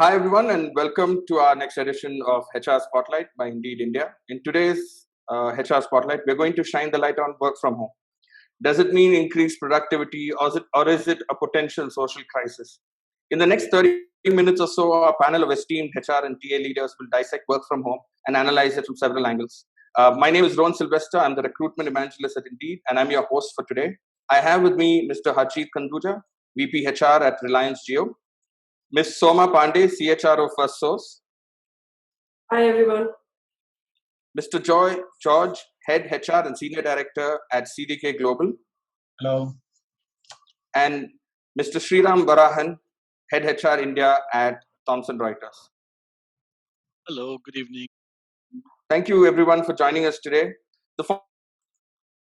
Hi, everyone, and welcome to our next edition of HR Spotlight by Indeed India. In today's HR Spotlight, we're going to shine the light on work from home. Does it mean increased productivity, or is it a potential social crisis? In the next 30 minutes or so, our panel of esteemed HR and TA leaders will dissect work from home and analyze it from several angles. My name is Ron Sylvester. I'm the recruitment evangelist at Indeed, and I'm your host for today. I have with me Mr. Harjeet Khanduja, VP HR at Reliance Jio, Ms. Soma Pandey, CHRO First Source. Hi, everyone. Mr. George, Head HR and Senior Director at CDK Global. Hello. And Mr. Shreeram Varahan, Head HR India at Thomson Reuters. Hello, good evening. Thank you, everyone, for joining us today. The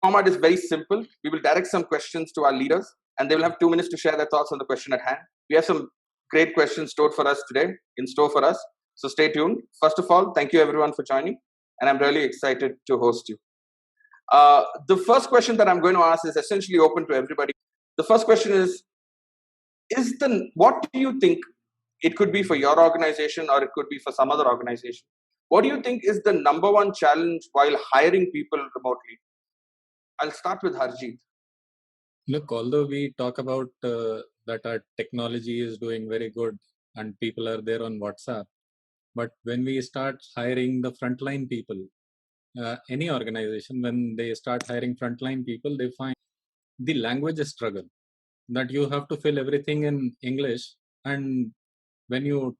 format is very simple. We will direct some questions to our leaders, and they will have 2 minutes to share their thoughts on the question at hand. We have some great questions stored for us today, in store for us. So stay tuned. First of all, thank you everyone for joining, and I'm really excited to host you. The first question that I'm going to ask is essentially open to everybody. The first question is what do you think it could be for your organization, or it could be for some other organization? What do you think is the number one challenge while hiring people remotely? I'll start with Harjeet. Look, although we talk about that our technology is doing very good and people are there on WhatsApp, but when we start hiring the frontline people, any organization, when they start hiring frontline people, they find the language struggle, that you have to fill everything in English. And when you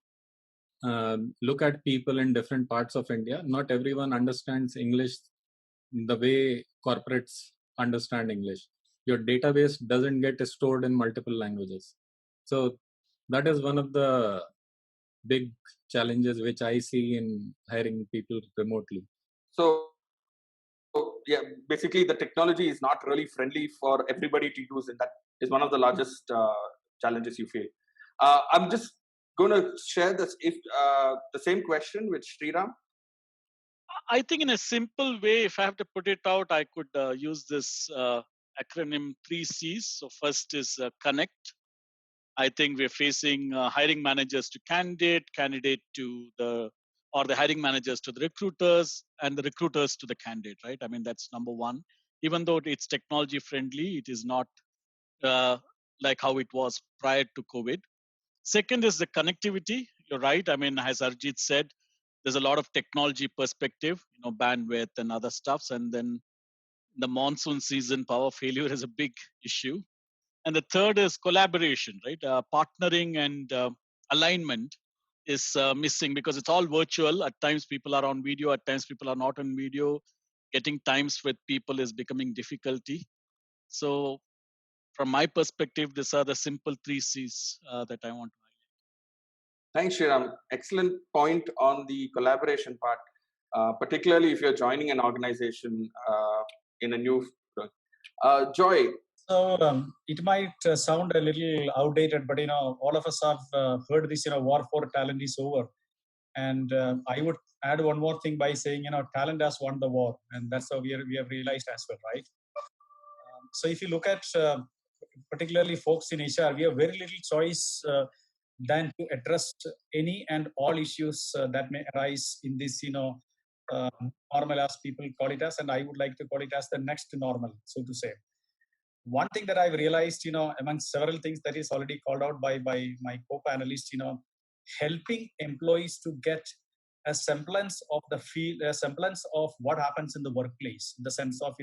look at people in different parts of India, not everyone understands English the way corporates understand English. Your database doesn't get stored in multiple languages. So that is one of the big challenges which I see in hiring people remotely. So yeah, basically the technology is not really friendly for everybody to use, and that is one of the largest challenges you feel. I'm just going to share the same question with Shreeram. I think in a simple way, if I have to put it out, I could use this acronym 3Cs. So first is connect. I think we're facing hiring managers to candidate to the hiring managers to the recruiters, and the recruiters to the candidate, right? I mean, that's number one. Even though it's technology friendly, it is not like how it was prior to COVID. Second is the connectivity. You're right. I mean, as Harjeet said, there's a lot of technology perspective, bandwidth and other stuffs. And then the monsoon season, power failure is a big issue. And the third is collaboration, right? Partnering and alignment is missing because it's all virtual. At times people are on video, at times people are not on video. Getting times with people is becoming difficulty. So from my perspective, these are the simple 3Cs that I want to highlight. Thanks, Shreeram. Excellent point on the collaboration part, particularly if you're joining an organization in a new. Joy. So it might sound a little outdated, but all of us have heard this. War for talent is over, and I would add one more thing by saying, talent has won the war, and that's how we have realized as well, right? So if you look at particularly folks in HR, we have very little choice than to address any and all issues that may arise in this, normal, as people call it as, and I would like to call it as the next normal, so to say. One thing that I've realized, among several things that is already called out by my co-panelists, helping employees to get a semblance of the field, a semblance of what happens in the workplace, in the sense of,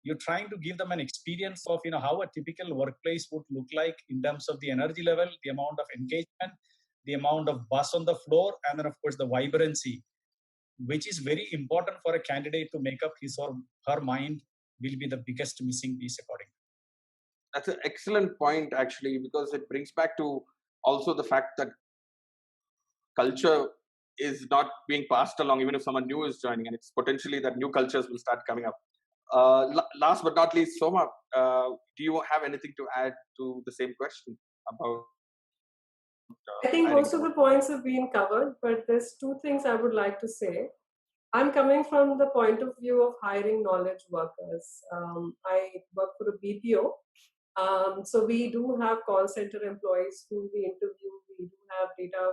you're trying to give them an experience of, how a typical workplace would look like in terms of the energy level, the amount of engagement, the amount of buzz on the floor, and then, of course, the vibrancy, which is very important for a candidate to make up his or her mind, will be the biggest missing piece according to me. That's an excellent point, actually, because it brings back to also the fact that culture is not being passed along, even if someone new is joining, and it's potentially that new cultures will start coming up. Last but not least, Soma, do you have anything to add to the same question about? I think most of the points have been covered, but there's two things I would like to say. I'm coming from the point of view of hiring knowledge workers. I work for a BPO. So we do have call center employees who we interview. We do have data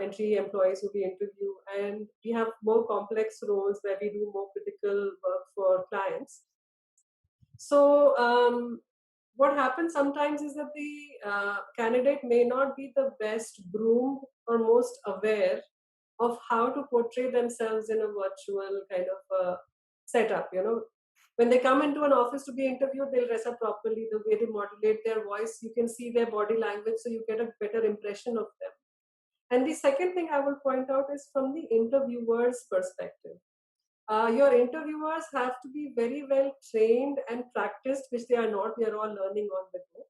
entry employees who we interview, and we have more complex roles where we do more critical work for clients. So what happens sometimes is that the candidate may not be the best groomed or most aware of how to portray themselves in a virtual kind of setup. When they come into an office to be interviewed, they'll dress up properly, the way they modulate their voice, you can see their body language, so you get a better impression of them. And the second thing I will point out is from the interviewer's perspective. Your interviewers have to be very well trained and practiced, which they are not. We are all learning on the go,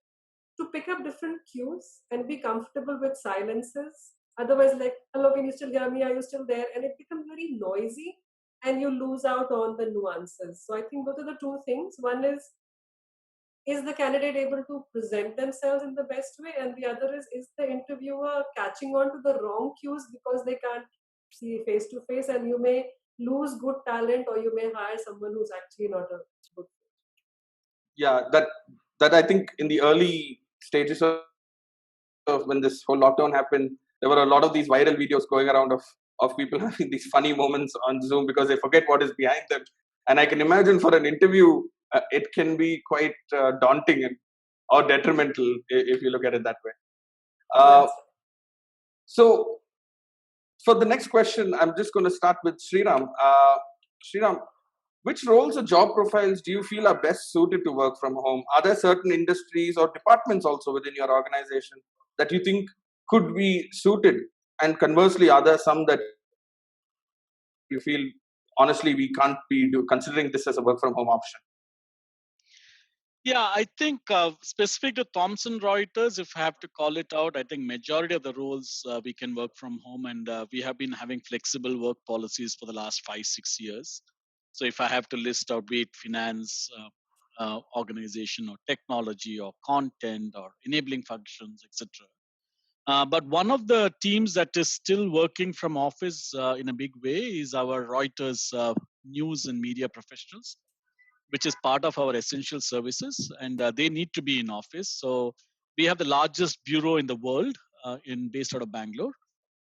to pick up different cues and be comfortable with silences. Otherwise, like, hello, can you still hear me? Are you still there? And it becomes very noisy and you lose out on the nuances. So I think those are the two things. One is the candidate able to present themselves in the best way? And the other is the interviewer catching on to the wrong cues because they can't see face to face, and you may lose good talent, or you may hire someone who's actually not a good fit. Yeah, that I think in the early stages of when this whole lockdown happened, there were a lot of these viral videos going around of people having these funny moments on Zoom because they forget what is behind them. And I can imagine for an interview, it can be quite daunting or detrimental if you look at it that way. So for the next question, I'm just going to start with Shreeram. Shreeram, which roles or job profiles do you feel are best suited to work from home? Are there certain industries or departments also within your organization that you think could be suited? And conversely, are there some that you feel, honestly, we can't be considering this as a work from home option? Yeah, I think specific to Thomson Reuters, if I have to call it out, I think majority of the roles we can work from home, and we have been having flexible work policies for the last 5-6 years. So if I have to list out, be it finance, organization, or technology, or content, or enabling functions, etc. But one of the teams that is still working from office in a big way is our Reuters news and media professionals, which is part of our essential services, and they need to be in office. So we have the largest bureau in the world based out of Bangalore.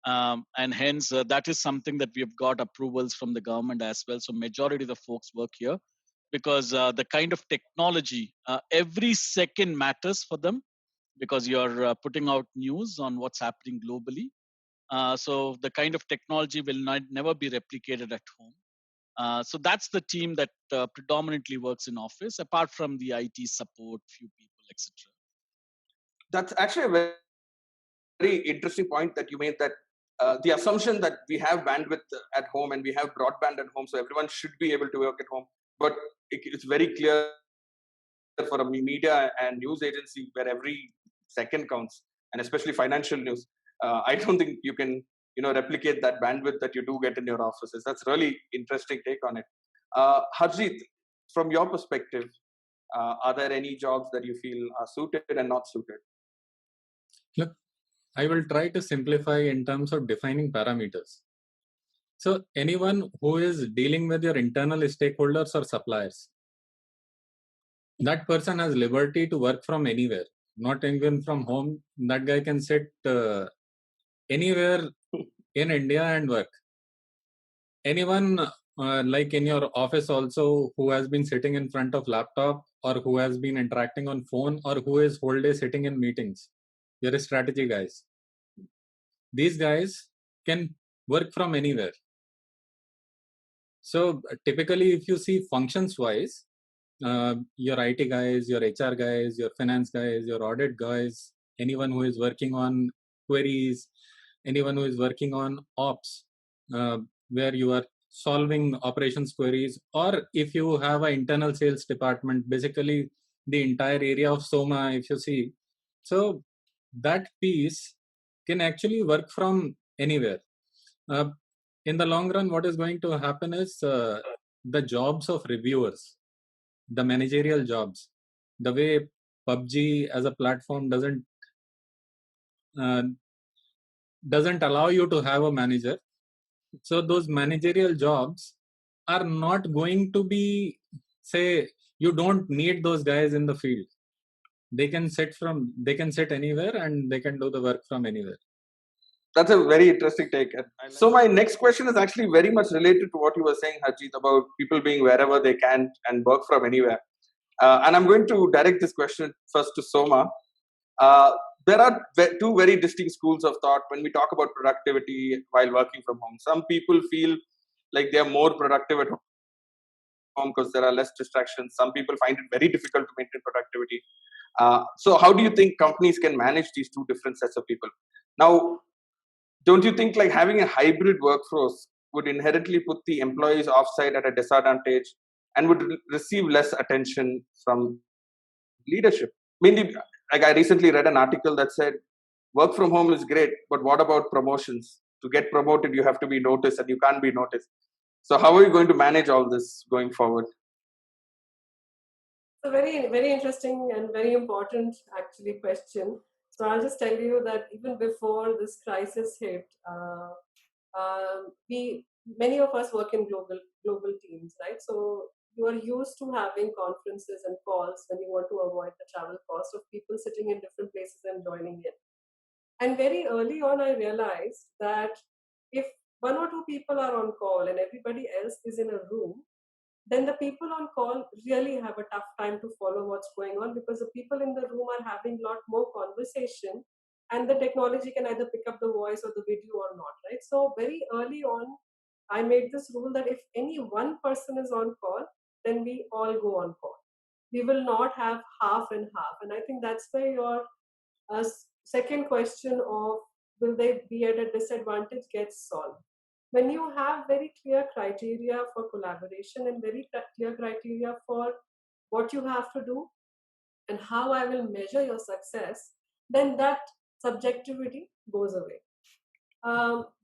And hence that is something that we have got approvals from the government as well. So majority of the folks work here because the kind of technology, every second matters for them because you're putting out news on what's happening globally. So the kind of technology will never be replicated at home. So that's the team that predominantly works in office, apart from the IT support, few people, etc. That's actually a very, very interesting point that you made, that the assumption that we have bandwidth at home and we have broadband at home, so everyone should be able to work at home. But it's very clear for a media and news agency where every second counts, and especially financial news. I don't think you can replicate that bandwidth that you do get in your offices. That's really interesting take on it. Harjeet, from your perspective, are there any jobs that you feel are suited and not suited? Look, I will try to simplify in terms of defining parameters. So anyone who is dealing with your internal stakeholders or suppliers, that person has liberty to work from anywhere, not even from home. That guy can sit anywhere in India and work. Anyone like in your office also who has been sitting in front of laptop, or who has been interacting on phone, or who is whole day sitting in meetings, you're a strategy guys. These guys can work from anywhere. So typically if you see functions wise, your IT guys, your HR guys, your finance guys, your audit guys, anyone who is working on queries, anyone who is working on ops, where you are solving operations queries, or if you have an internal sales department, basically the entire area of Soma, if you see. So that piece can actually work from anywhere. In the long run, what is going to happen is the jobs of reviewers, the managerial jobs, the way PUBG as a platform doesn't allow you to have a manager. So those managerial jobs are not going to be, say, you don't need those guys in the field. They can sit anywhere and they can do the work from anywhere. That's a very interesting take. So my next question is actually very much related to what you were saying, Harjeet, about people being wherever they can and work from anywhere. And I'm going to direct this question first to Soma. There are two very distinct schools of thought when we talk about productivity while working from home. Some people feel like they are more productive at home because there are less distractions. Some people find it very difficult to maintain productivity. So how do you think companies can manage these two different sets of people? Now, don't you think like having a hybrid workforce would inherently put the employees offsite at a disadvantage and would receive less attention from leadership? Mainly, like I recently read an article that said work from home is great, but what about promotions? To get promoted, you have to be noticed and you can't be noticed. So how are you going to manage all this going forward? It's a very, very interesting and very important actually question. So I'll just tell you that even before this crisis hit, many of us work in global teams, right? So you are used to having conferences and calls when you want to avoid the travel cost of people sitting in different places and joining in. And very early on, I realized that if one or two people are on call and everybody else is in a room, then the people on call really have a tough time to follow what's going on, because the people in the room are having a lot more conversation and the technology can either pick up the voice or the video or not, right? So very early on, I made this rule that if any one person is on call, then we all go on call. We will not have half and half. And I think that's where your second question of will they be at a disadvantage gets solved. When you have very clear criteria for collaboration and very clear criteria for what you have to do and how I will measure your success, then that subjectivity goes away.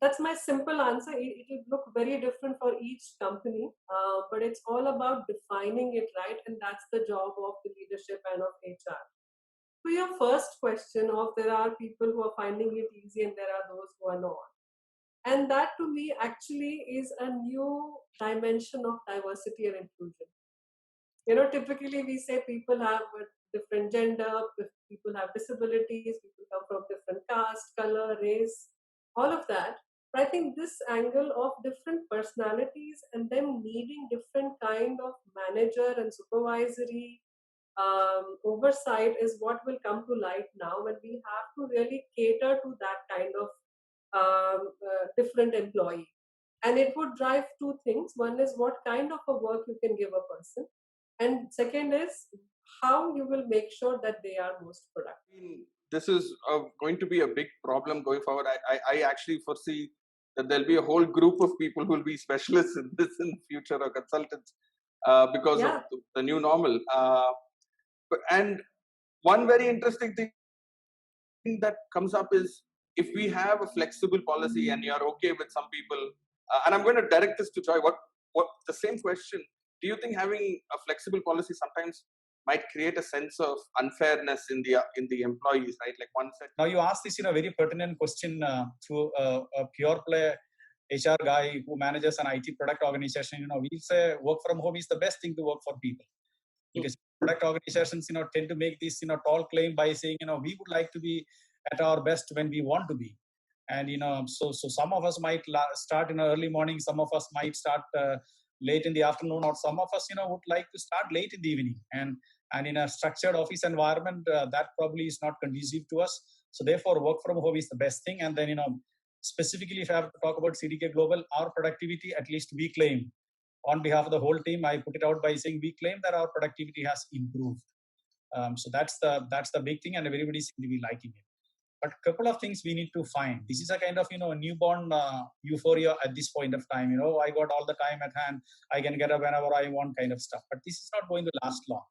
That's my simple answer. It will look very different for each company, but it's all about defining it right, and that's the job of the leadership and of HR. To your first question of there are people who are finding it easy and there are those who are not. And that to me actually is a new dimension of diversity and inclusion. You know, typically we say people have a different gender, people have disabilities, people come from different caste, color, race, all of that. But I think this angle of different personalities and them needing different kind of manager and supervisory oversight is what will come to light now, when we have to really cater to that kind of different employee. And it would drive two things. One is what kind of a work you can give a person, and second is how you will make sure that they are most productive. This is going to be a big problem going forward. I actually foresee that there'll be a whole group of people who will be specialists in this in the future, or consultants, because of the new normal. And one very interesting thing that comes up is if we have a flexible policy and you're okay with some people, and I'm going to direct this to Joy, what the same question, do you think having a flexible policy sometimes might create a sense of unfairness in the employees, right? Like one said. Now you ask this, very pertinent question to a pure play HR guy who manages an IT product organization. We say work from home is the best thing to work for people, because product organizations, tend to make this, tall claim by saying, we would like to be at our best when we want to be. And, so some of us might start in early morning, some of us might start late in the afternoon, or some of us, would like to start late in the evening. And in a structured office environment, that probably is not conducive to us. So therefore, work from home is the best thing. And then, specifically, if I have to talk about CDK Global, our productivity, at least we claim, on behalf of the whole team, I put it out by saying we claim that our productivity has improved. So that's the big thing, and everybody seems to be liking it. But a couple of things we need to find. This is a kind of newborn euphoria at this point of time. I got all the time at hand. I can get up whenever I want, kind of stuff. But this is not going to last long.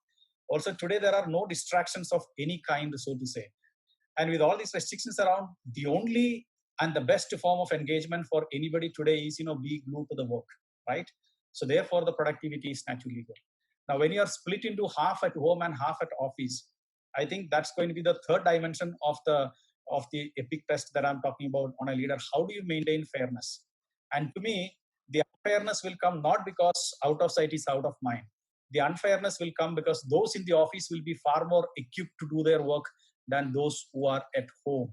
Also, today there are no distractions of any kind, so to say. And with all these restrictions around, the only and the best form of engagement for anybody today is be glued to the work, right? So therefore, the productivity is naturally good. Now, when you are split into half at home and half at office, I think that's going to be the third dimension of the epic test that I'm talking about on a leader. How do you maintain fairness? And to me, the unfairness will come not because out of sight is out of mind. The unfairness will come because those in the office will be far more equipped to do their work than those who are at home,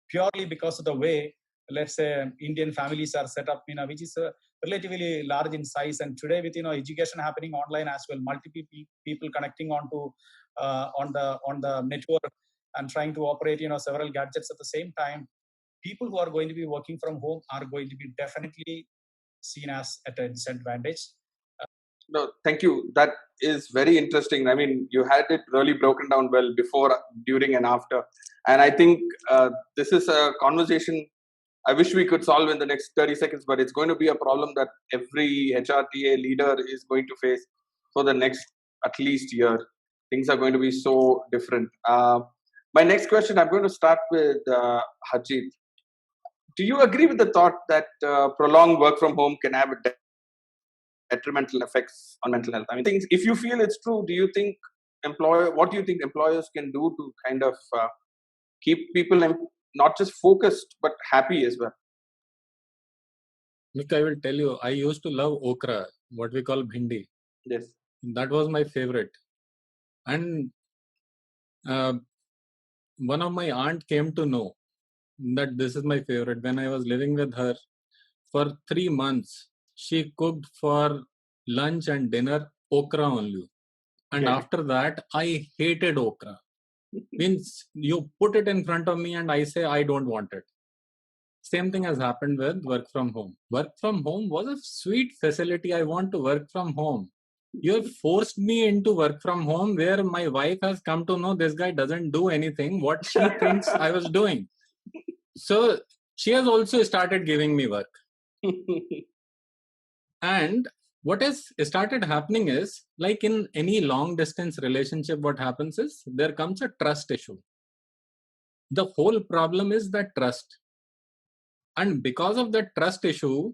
purely because of the way let's say Indian families are set up, which is relatively large in size. And today with, education happening online as well, multiple people connecting onto on the network and trying to operate, several gadgets at the same time, people who are going to be working from home are going to be definitely seen as at a disadvantage. No, thank you. That is very interesting. I mean, you had it really broken down well before, during, and after. And I think this is a conversation I wish we could solve in the next 30 seconds, but it's going to be a problem that every HRTA leader is going to face for the next at least year. Things are going to be so different. My next question, I'm going to start with Harjeet. Do you agree with the thought that prolonged work from home can have a detrimental effects on mental health? I mean, if you feel it's true, do you think what do you think employers can do to kind of keep people not just focused but happy as well? Look, I will tell you, I used to love okra, what we call bhindi. Yes. That was my favorite. And one of my aunt came to know that this is my favorite. When I was living with her for 3 months, she cooked for lunch and dinner okra only. And after that, I hated okra. Means you put it in front of me and I say, I don't want it. Same thing has happened with work from home. Work from home was a sweet facility. I want to work from home. You have forced me into work from home where my wife has come to know this guy doesn't do anything what she thinks I was doing. So she has also started giving me work. And what has started happening is, like in any long distance relationship, what happens is there comes a trust issue. The whole problem is that trust. And because of that trust issue,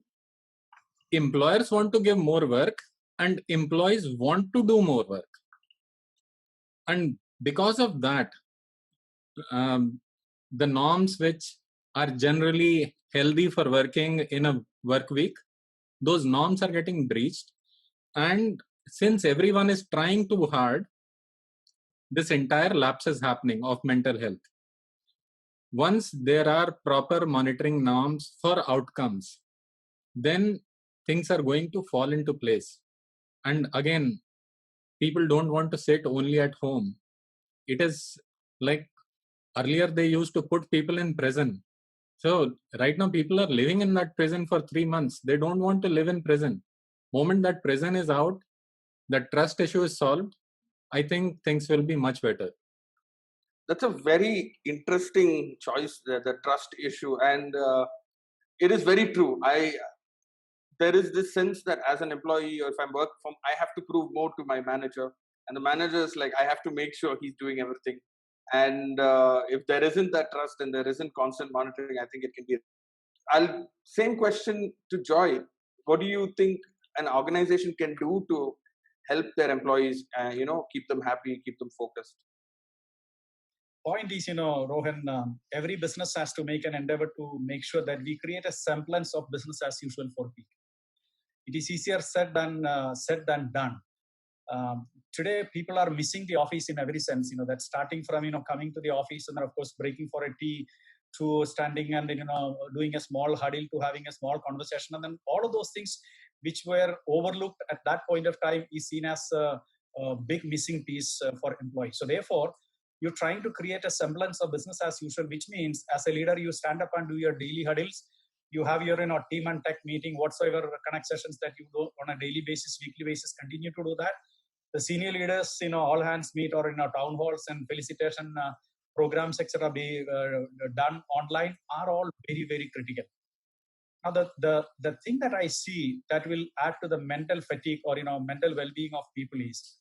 employers want to give more work and employees want to do more work. And because of that, the norms which are generally healthy for working in a work week, those norms are getting breached. And since everyone is trying too hard, this entire lapse is happening of mental health. Once there are proper monitoring norms for outcomes, then things are going to fall into place. And again, people don't want to sit only at home. It is like earlier they used to put people in prison. So right now people are living in that prison for 3 months. They don't want to live in prison. Moment that prison is out, the trust issue is solved, I think things will be much better. That's a very interesting choice, the trust issue. And it is very true. There is this sense that as an employee, or if I'm working from, I have to prove more to my manager. And the manager is like, I have to make sure he's doing everything. And if there isn't that trust and there isn't constant monitoring, I think it can be. Same question to Joy. What do you think an organization can do to help their employees, keep them happy, keep them focused? Point is, Rohan, every business has to make an endeavor to make sure that we create a semblance of business as usual for people. It is easier said than done. Today, people are missing the office in every sense. That starting from coming to the office and then of course breaking for a tea, to standing and doing a small huddle, to having a small conversation, and then all of those things which were overlooked at that point of time is seen as a big missing piece for employees. So therefore, you're trying to create a semblance of business as usual, which means as a leader, you stand up and do your daily huddles. You have your team and tech meeting, whatsoever connect sessions that you do on a daily basis, weekly basis, continue to do that. The senior leaders, all hands meet or town halls and felicitation programs, etc., be done online are all very, very critical. Now, the thing that I see that will add to the mental fatigue or mental well-being of people is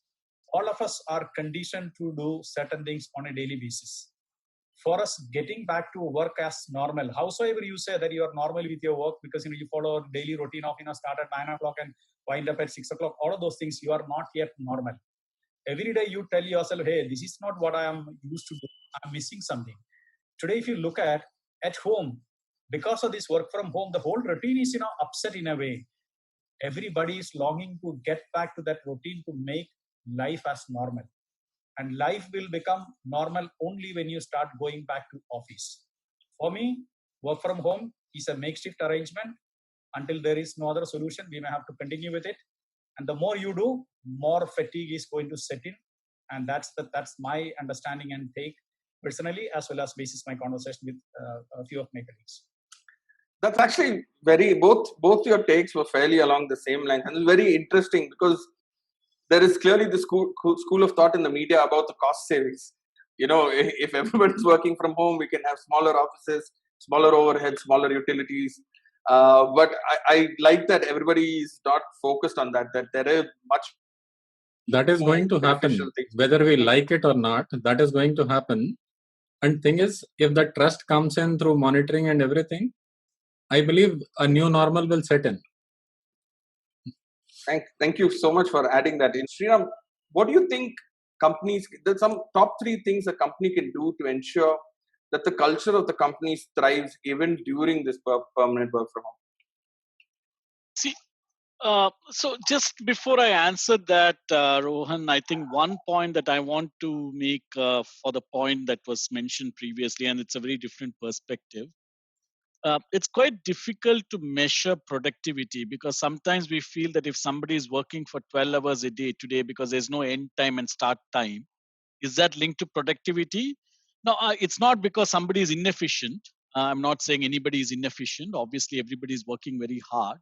all of us are conditioned to do certain things on a daily basis. For us, getting back to work as normal, howsoever you say that you are normal with your work because you follow a daily routine of start at 9 o'clock and wind up at 6 o'clock, all of those things, you are not yet normal. Every day you tell yourself, hey, this is not what I am used to do. I'm missing something. Today, if you look at home, because of this work from home, the whole routine is upset in a way. Everybody is longing to get back to that routine to make life as normal. And life will become normal only when you start going back to office. For me, work from home is a makeshift arrangement. Until there is no other solution, we may have to continue with it. And the more you do, more fatigue is going to set in. And that's my understanding and take personally, as well as basis my conversation with a few of my colleagues. That's actually both your takes were fairly along the same line, and it's very interesting because there is clearly the school of thought in the media about the cost savings. If everybody's working from home, we can have smaller offices, smaller overheads, smaller utilities. But I like that everybody is not focused on that there is much. That is going to happen, whether we like it or not. That is going to happen. And thing is, if the trust comes in through monitoring and everything, I believe a new normal will set in. Thank you so much for adding that in. Shreeram, what do you think companies, there's some top 3 things a company can do to ensure that the culture of the company thrives even during this permanent work from home? See, so just before I answer that, Rohan, I think one point that I want to make for the point that was mentioned previously, and it's a very different perspective. It's quite difficult to measure productivity because sometimes we feel that if somebody is working for 12 hours a day today because there's no end time and start time, is that linked to productivity? No, it's not because somebody is inefficient. I'm not saying anybody is inefficient. Obviously, everybody is working very hard.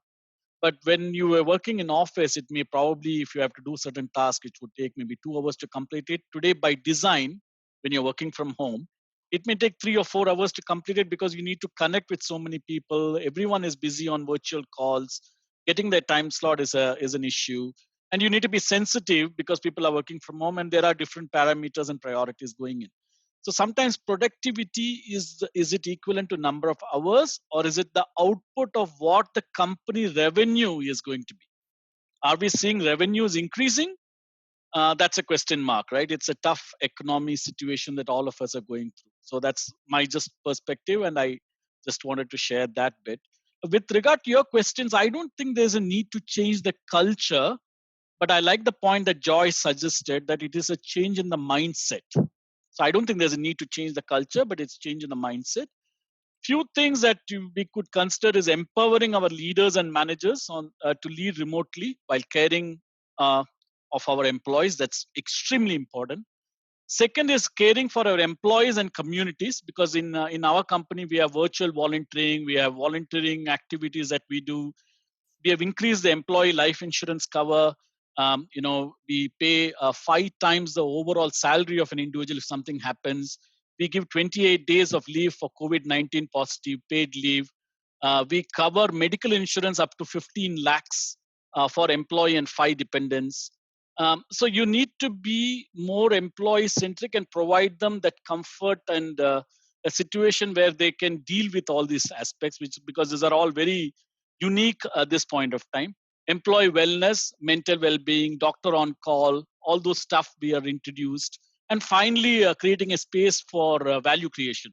But when you are working in office, it may probably, if you have to do certain tasks, it would take maybe 2 hours to complete it. Today, by design, when you're working from home, it may take 3 or 4 hours to complete it because you need to connect with so many people. Everyone is busy on virtual calls. Getting their time slot is an issue. And you need to be sensitive because people are working from home and there are different parameters and priorities going in. So sometimes productivity is it equivalent to number of hours, or is it the output of what the company revenue is going to be? Are we seeing revenues increasing? That's a question mark, right? It's a tough economy situation that all of us are going through. So that's my just perspective, and I just wanted to share that bit. With regard to your questions, I don't think there's a need to change the culture, but I like the point that Joy suggested that it is a change in the mindset. So I don't think there's a need to change the culture, but it's change in the mindset. Few things that we could consider is empowering our leaders and managers to lead remotely while caring of our employees. That's extremely important. Second is caring for our employees and communities, because in our company we have virtual volunteering, we have volunteering activities that we do. We have increased the employee life insurance cover. We pay 5 times the overall salary of an individual if something happens. We give 28 days of leave for COVID-19 positive paid leave. We cover medical insurance up to 15 lakhs for employee and 5 dependents. So you need to be more employee centric and provide them that comfort and a situation where they can deal with all these aspects, because these are all very unique at this point of time. Employee wellness, mental well-being, doctor on call, all those stuff we are introduced. And finally, creating a space for value creation.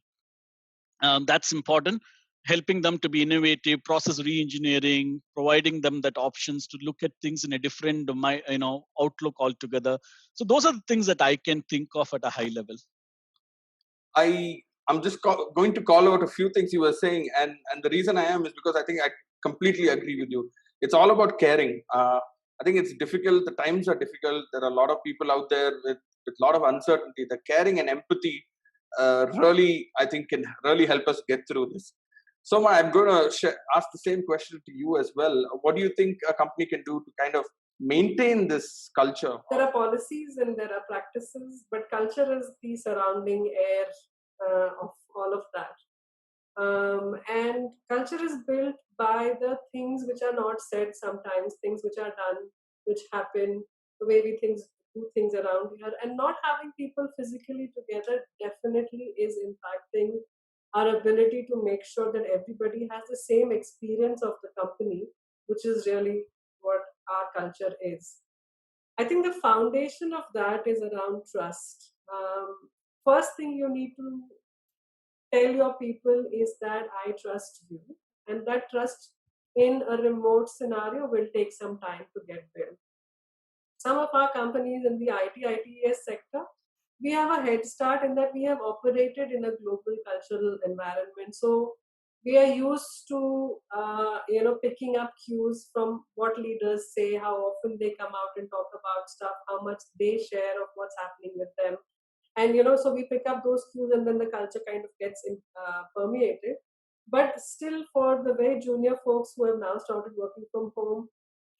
That's important. Helping them to be innovative, process re-engineering, providing them that options to look at things in a different outlook altogether. So those are the things that I can think of at a high level. I'm just going to call out a few things you were saying, and the reason I am is because I think I completely agree with you. It's all about caring. I think it's difficult. The times are difficult. There are a lot of people out there with a lot of uncertainty. The caring and empathy really, I think, can really help us get through this. Soma, I'm going to ask the same question to you as well. What do you think a company can do to kind of maintain this culture? There are policies and there are practices, but culture is the surrounding air of all of that. And culture is built by the things which are not said sometimes, things which are done, which happen, the way we do things around here. And not having people physically together definitely is impacting our ability to make sure that everybody has the same experience of the company, which is really what our culture is. I think the foundation of that is around trust. First thing you need to tell your people is that I trust you, and that trust in a remote scenario will take some time to get built. Some of our companies in the ITES sector, we have a head start in that we have operated in a global cultural environment. So we are used to, picking up cues from what leaders say, how often they come out and talk about stuff, how much they share of what's happening with them. And, so we pick up those cues and then the culture kind of gets permeated. But still, for the very junior folks who have now started working from home,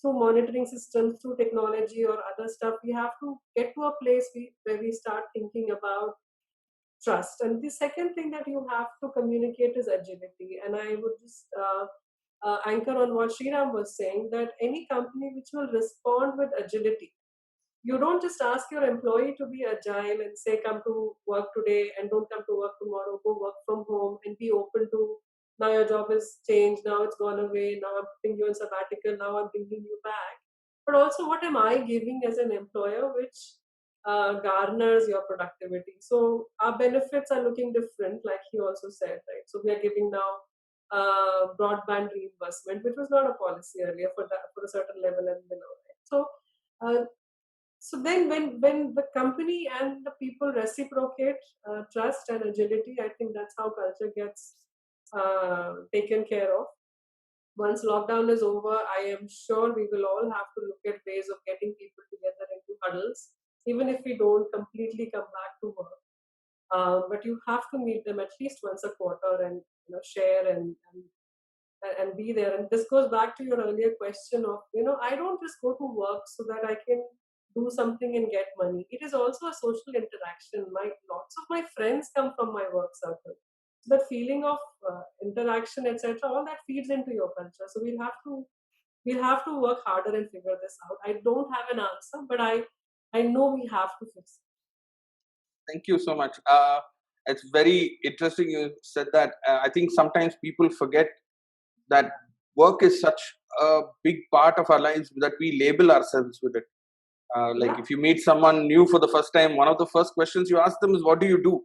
through monitoring systems, through technology or other stuff, we have to get to a place where we start thinking about trust. And the second thing that you have to communicate is agility. And I would just anchor on what Shreeram was saying, that any company which will respond with agility, you don't just ask your employee to be agile and say, come to work today and don't come to work tomorrow, go work from home and be open to, now your job has changed, now it's gone away, now I'm putting you in sabbatical, now I'm bringing you back. But also, what am I giving as an employer which garners your productivity? So our benefits are looking different, like he also said, right? So we are giving now broadband reimbursement, which was not a policy earlier for a certain level and below, right? So then when the company and the people reciprocate trust and agility, I think that's how culture gets taken care of. Once lockdown is over, I am sure we will all have to look at ways of getting people together into huddles, even if we don't completely come back to work. But you have to meet them at least once a quarter and share and be there. And this goes back to your earlier question of, I don't just go to work so that I can do something and get money. It is also a social interaction. Lots of my friends come from my work circle. The feeling of interaction, etc., all that feeds into your culture. So we'll have to work harder and figure this out. I don't have an answer, but I know we have to fix it. Thank you so much. It's very interesting you said that. I think sometimes people forget that work is such a big part of our lives that we label ourselves with it. If you meet someone new for the first time, one of the first questions you ask them is, what do you do?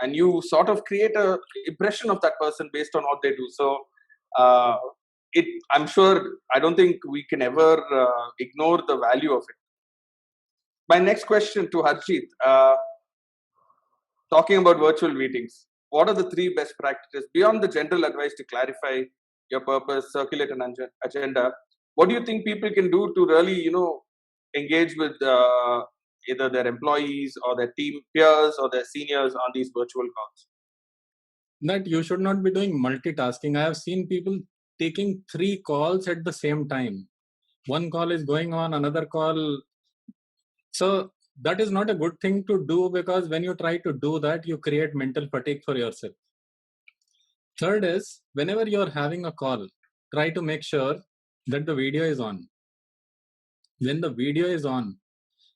And you sort of create an impression of that person based on what they do. So I'm sure, I don't think we can ever ignore the value of it. My next question to Harjeet, talking about virtual meetings, what are the 3 best practices beyond the general advice to clarify your purpose, circulate an agenda? What do you think people can do to really, engage with either their employees or their team peers or their seniors on these virtual calls? That you should not be doing multitasking. I have seen people taking 3 calls at the same time. One call is going on, another call. So that is not a good thing to do, because when you try to do that, you create mental fatigue for yourself. Third is, whenever you're having a call, try to make sure that the video is on. When the video is on,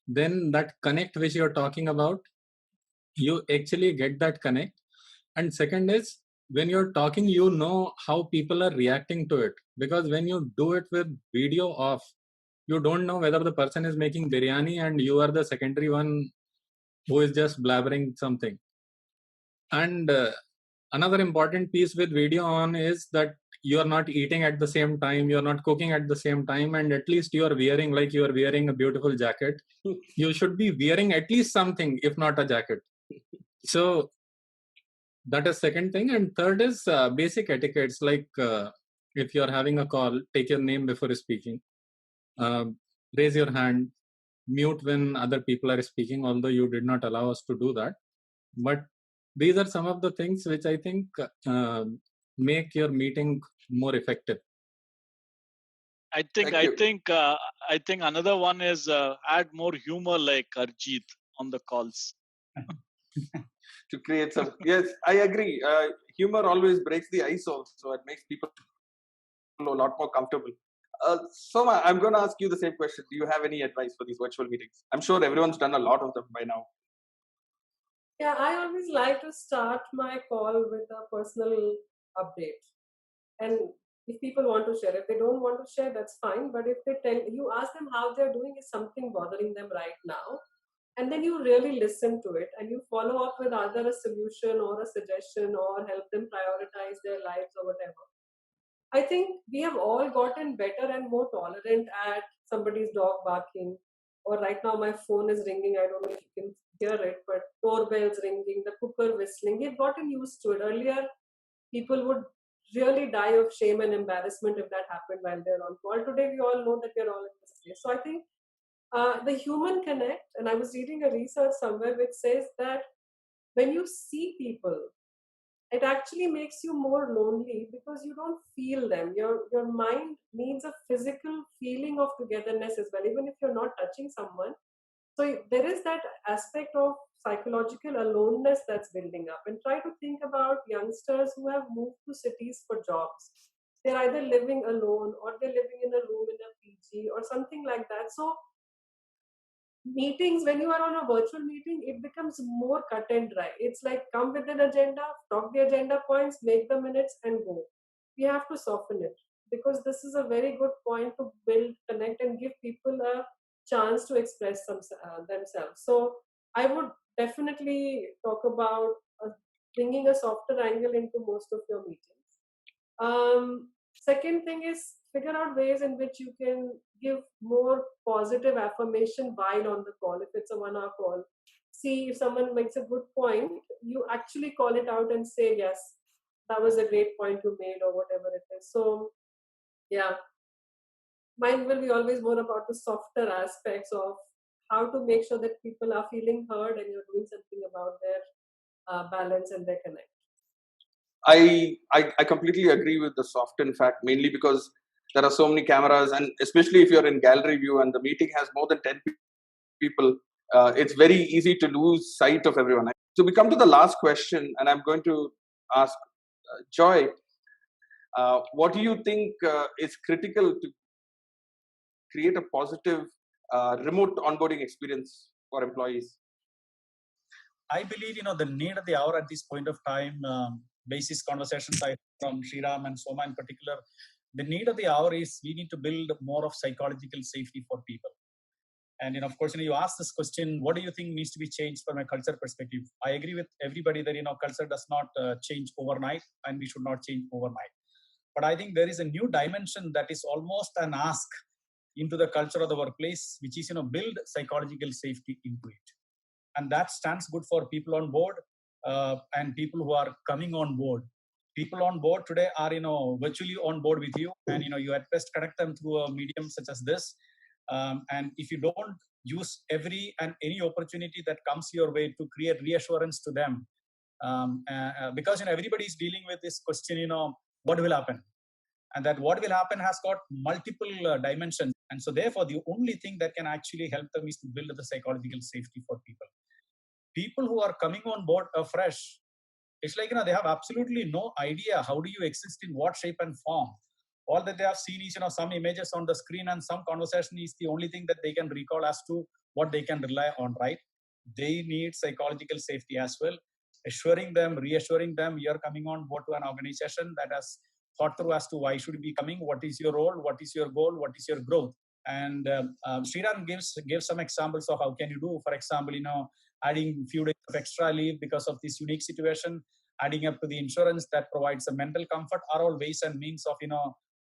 then that connect which you're talking about, you actually get that connect. And second is, when you're talking, you know how people are reacting to it. Because when you do it with video off, you don't know whether the person is making biryani and you are the secondary one who is just blabbering something. And another important piece with video on is that you are not eating at the same time, you're not cooking at the same time, and at least you are wearing a beautiful jacket. You should be wearing at least something, if not a jacket. So that is second thing. And third is basic etiquettes, like if you're having a call, take your name before speaking, raise your hand, mute when other people are speaking, although you did not allow us to do that. But these are some of the things which I think make your meeting more effective. I think another one is add more humor, like Harjeet on the calls. To create some, yes, I agree. Humor always breaks the ice also. It makes people a lot more comfortable. Soma, I'm going to ask you the same question. Do you have any advice for these virtual meetings? I'm sure everyone's done a lot of them by now. Yeah, I always like to start my call with a personal update. And if people want to share, if they don't want to share, that's fine. But if they tell you, ask them how they're doing, is something bothering them right now? And then you really listen to it and you follow up with either a solution or a suggestion or help them prioritize their lives or whatever. I think we have all gotten better and more tolerant at somebody's dog barking, or right now my phone is ringing. I don't know if you can hear it, but doorbells ringing, the cooker whistling. We've gotten used to it. Earlier, people would really die of shame and embarrassment if that happened while they're on call. Today, we all know that we're all in this place. So I think the human connect, and I was reading a research somewhere which says that when you see people, it actually makes you more lonely because you don't feel them. Your mind needs a physical feeling of togetherness as well, even if you're not touching someone. So there is that aspect of psychological aloneness that's building up. And try to think about youngsters who have moved to cities for jobs. They're either living alone or they're living in a room in a PG or something like that. So meetings, when you are on a virtual meeting, it becomes more cut and dry. It's like, come with an agenda, talk the agenda points, make the minutes and go. We have to soften it, because this is a very good point to build, connect, and give people a chance to express themselves. So I would definitely talk about bringing a softer angle into most of your meetings. Second thing is, figure out ways in which you can give more positive affirmation while on the call. If it's a 1 hour call, see if someone makes a good point, you actually call it out and say, yes, that was a great point you made, or whatever it is. So yeah, mine will be always more about the softer aspects of how to make sure that people are feeling heard and you're doing something about their balance and their connect. I completely agree with the soften fact, mainly because there are so many cameras, and especially if you're in gallery view and the meeting has more than 10 people, it's very easy to lose sight of everyone. So we come to the last question, and I'm going to ask Joy, what do you think is critical to create a positive remote onboarding experience for employees? I believe, the need of the hour at this point of time, basis conversations I from Shreeram and Soma in particular, the need of the hour is we need to build more of psychological safety for people. And, of course, you ask this question, what do you think needs to be changed from a culture perspective? I agree with everybody that, culture does not change overnight, and we should not change overnight. But I think there is a new dimension that is almost an ask into the culture of the workplace, which is, build psychological safety into it. And that stands good for people on board and people who are coming on board. People on board today are, virtually on board with you, and, you at best connect them through a medium such as this. And if you don't use every and any opportunity that comes your way to create reassurance to them, because, everybody is dealing with this question, what will happen? And that what will happen has got multiple dimensions. And so therefore, the only thing that can actually help them is to build the psychological safety for people. People who are coming on board afresh, it's like, they have absolutely no idea how do you exist in what shape and form. All that they have seen is, some images on the screen, and some conversation is the only thing that they can recall as to what they can rely on, right? They need psychological safety as well. Assuring them, reassuring them, you're coming on board to an organization that has thought through as to why should you be coming, what is your role, what is your goal, what is your growth. And Shreeram gives some examples of how can you do, for example, adding few days of extra leave because of this unique situation, adding up to the insurance that provides a mental comfort, are all ways and means of,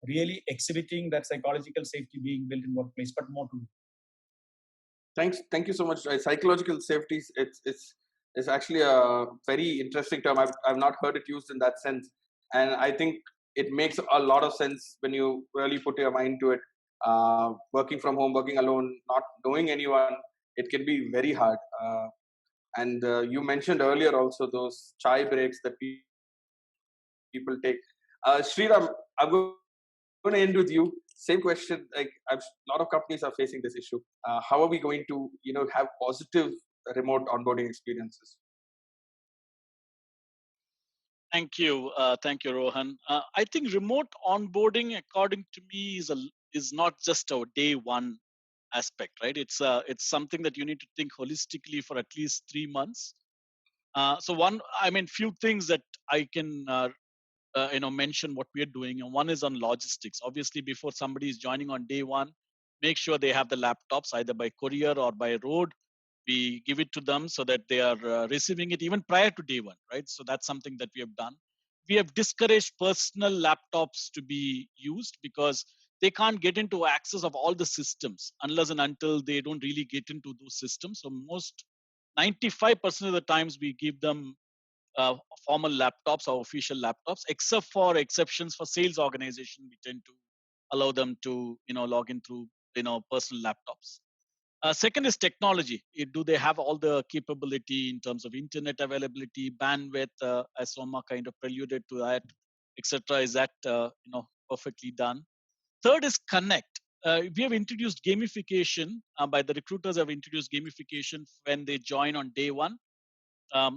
really exhibiting that psychological safety being built in workplace, but more to do. Thank you so much. Psychological safety, it's actually a very interesting term. I've not heard it used in that sense, and I think it makes a lot of sense when you really put your mind to it. Working from home, working alone, not knowing anyone, it can be very hard. And you mentioned earlier also those chai breaks that people take. Shreeram, I'm going to end with you. Same question. Like, a lot of companies are facing this issue. How are we going to, have positive remote onboarding experiences? Thank you, Rohan. I think remote onboarding, according to me, is not just a day one aspect, right? It's something that you need to think holistically for at least 3 months. Few things that I can mention what we're doing, and one is on logistics. Obviously, before somebody is joining on day one, make sure they have the laptops either by courier or by road. We give it to them so that they are receiving it even prior to day one, right? So that's something that we have done. We have discouraged personal laptops to be used because they can't get into access of all the systems unless and until they don't really get into those systems. So 95% of the times we give them formal laptops or official laptops, except for exceptions for sales organization. We tend to allow them to, log in through, personal laptops. Second is technology. Do they have all the capability in terms of internet availability, bandwidth, as Soma kind of preluded to that, etc. Is that, perfectly done? Third is connect. We have introduced gamification. By the recruiters have introduced gamification when they join on day one.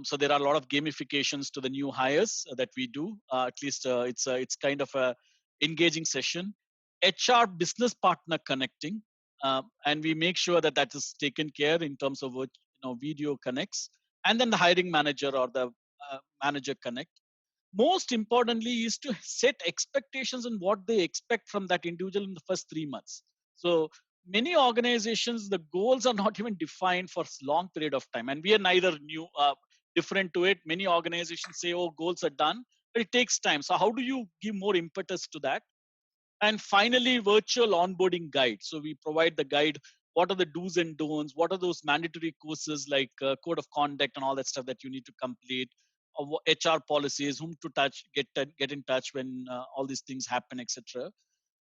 So there are a lot of gamifications to the new hires that we do. At least it's kind of a engaging session. HR business partner connecting, and we make sure that that is taken care in terms of video connects, and then the hiring manager or the manager connect. Most importantly is to set expectations on what they expect from that individual in the first 3 months. So many organizations, the goals are not even defined for a long period of time, and we are neither different to it. Many organizations say, oh, goals are done, but it takes time. So how do you give more impetus to that? And finally, virtual onboarding guide. So we provide the guide. What are the do's and don'ts? What are those mandatory courses like code of conduct and all that stuff that you need to complete? HR policies, whom to touch, get in touch when all these things happen, etc.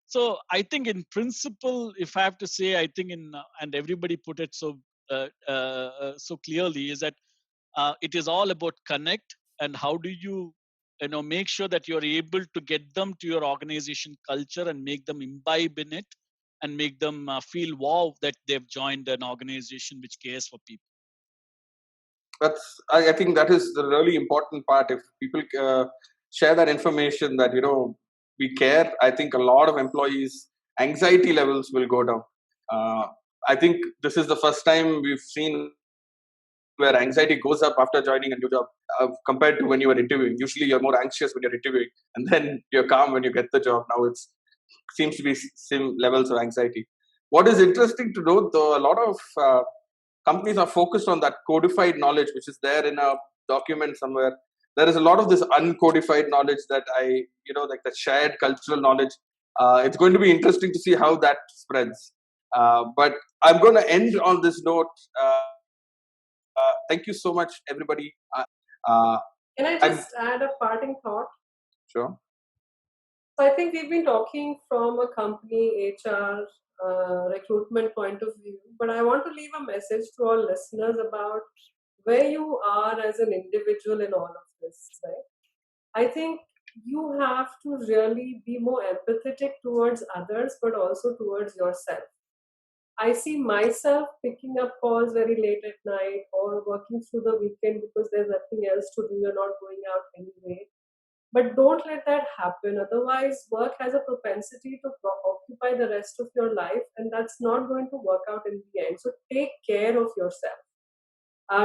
So I think in principle, if I have to say, I think and everybody put it so clearly, is that it is all about connect, and how do you make sure that you're able to get them to your organization culture and make them imbibe in it and make them feel wow that they've joined an organization which cares for people. I think that is the really important part. If people share that information that we care, I think a lot of employees' anxiety levels will go down. I think this is the first time we've seen where anxiety goes up after joining a new job compared to when you were interviewing. Usually you're more anxious when you're interviewing, and then you're calm when you get the job. Now it seems to be same levels of anxiety. What is interesting to note, though, a lot of companies are focused on that codified knowledge, which is there in a document somewhere. There is a lot of this uncodified knowledge that like the shared cultural knowledge. It's going to be interesting to see how that spreads. But I'm going to end on this note. Thank you so much, everybody. Can I just add a parting thought? Sure. So I think we've been talking from a company HR recruitment point of view, but I want to leave a message to all listeners about where you are as an individual in all of this, right? I think you have to really be more empathetic towards others, but also towards yourself. I see myself picking up calls very late at night or working through the weekend because there's nothing else to do, you're not going out anyway. But don't let that happen. Otherwise, work has a propensity to occupy the rest of your life, and that's not going to work out in the end. So take care of yourself.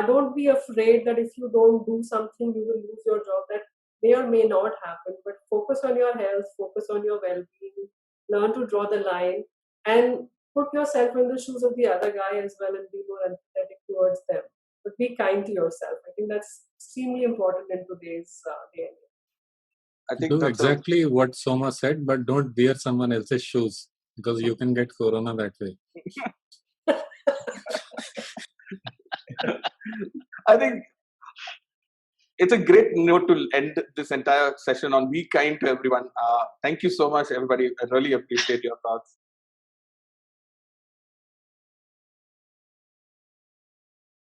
Don't be afraid that if you don't do something, you will lose your job. That may or may not happen. But focus on your health, focus on your well-being, learn to draw the line, and put yourself in the shoes of the other guy as well and be more empathetic towards them. But be kind to yourself. I think that's extremely important in today's day and age. I think do that's exactly what Soma said, but don't wear someone else's shoes because you can get corona that way. I think it's a great note to end this entire session on. Be kind to everyone. Thank you so much, everybody. I really appreciate your thoughts.